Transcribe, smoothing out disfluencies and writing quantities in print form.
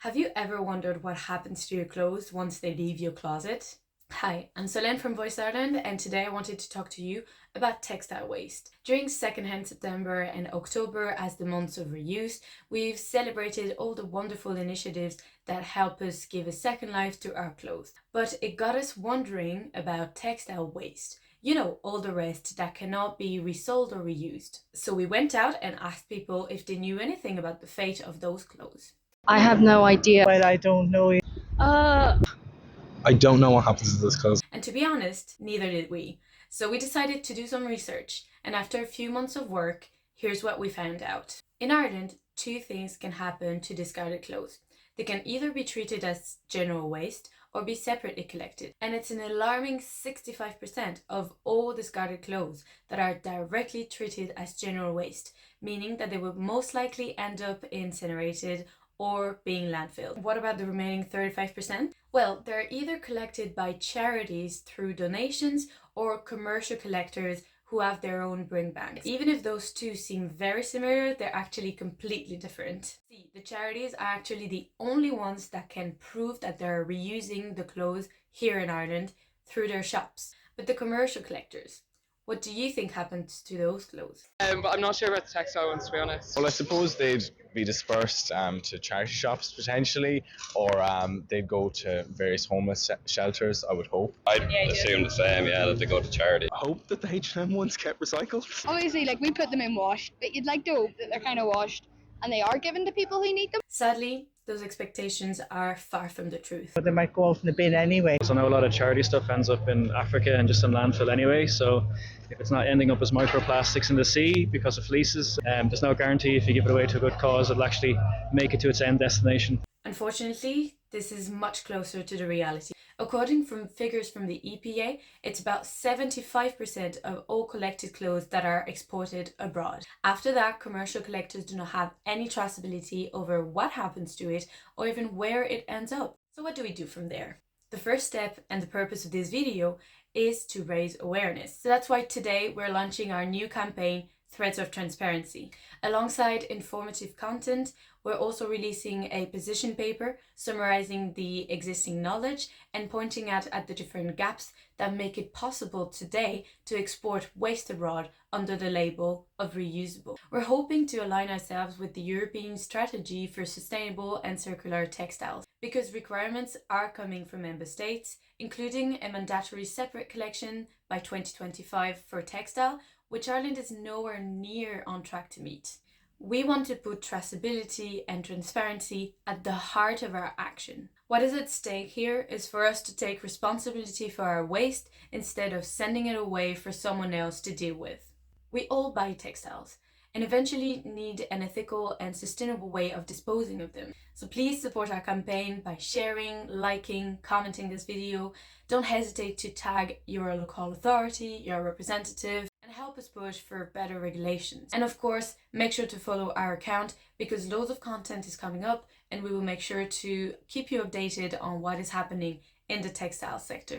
Have you ever wondered what happens to your clothes once they leave your closet? Hi, I'm Solène from Voice Ireland, and today I wanted to talk to you about textile waste. During Secondhand September and October, as the months of reuse, we've celebrated all the wonderful initiatives that help us give a second life to our clothes. But it got us wondering about textile waste. You know, all the rest that cannot be resold or reused. So we went out and asked people if they knew anything about the fate of those clothes. I have no idea. Well, I don't know. I don't know what happens to this clothes. And to be honest, neither did we. So we decided to do some research, and after a few months of work, here's what we found out. In Ireland, two things can happen to discarded clothes. They can either be treated as general waste or be separately collected. And it's an alarming 65% of all discarded clothes that are directly treated as general waste, meaning that they will most likely end up incinerated or being landfilled. What about the remaining 35%? Well, they're either collected by charities through donations or commercial collectors who have their own bring banks. Even if those two seem very similar, they're actually completely different. See, the charities are actually the only ones that can prove that they're reusing the clothes here in Ireland through their shops. But the commercial collectors, what do you think happens to those clothes? But I'm not sure about the textile ones, to be honest. Well, I suppose they'd be dispersed to charity shops potentially, or they'd go to various homeless shelters, I would hope. I'd assume the same, that they go to charity. I hope that the H&M ones get recycled. Obviously, we put them in wash, but you'd like to hope that they're kind of washed and they are given to people who need them. Sadly, those expectations are far from the truth. But they might go out in the bin anyway. So I know a lot of charity stuff ends up in Africa and just in landfill anyway. So if it's not ending up as microplastics in the sea because of fleeces, there's no guarantee if you give it away to a good cause, it'll actually make it to its end destination. Unfortunately, this is much closer to the reality. According from figures from the EPA, it's about 75% of all collected clothes that are exported abroad. After that, commercial collectors do not have any traceability over what happens to it or even where it ends up. So what do we do from there? The first step and the purpose of this video is to raise awareness. So that's why today we're launching our new campaign, Threads of Transparency. Alongside informative content, we're also releasing a position paper summarizing the existing knowledge and pointing out at the different gaps that make it possible today to export waste abroad under the label of reusable. We're hoping to align ourselves with the European strategy for sustainable and circular textiles because requirements are coming from member states, including a mandatory separate collection by 2025 for textile, which Ireland is nowhere near on track to meet. We want to put traceability and transparency at the heart of our action. What is at stake here is for us to take responsibility for our waste instead of sending it away for someone else to deal with. We all buy textiles and eventually need an ethical and sustainable way of disposing of them. So please support our campaign by sharing, liking, commenting this video. Don't hesitate to tag your local authority, your representative, and help us push for better regulations. And of course, make sure to follow our account because loads of content is coming up and we will make sure to keep you updated on what is happening in the textile sector.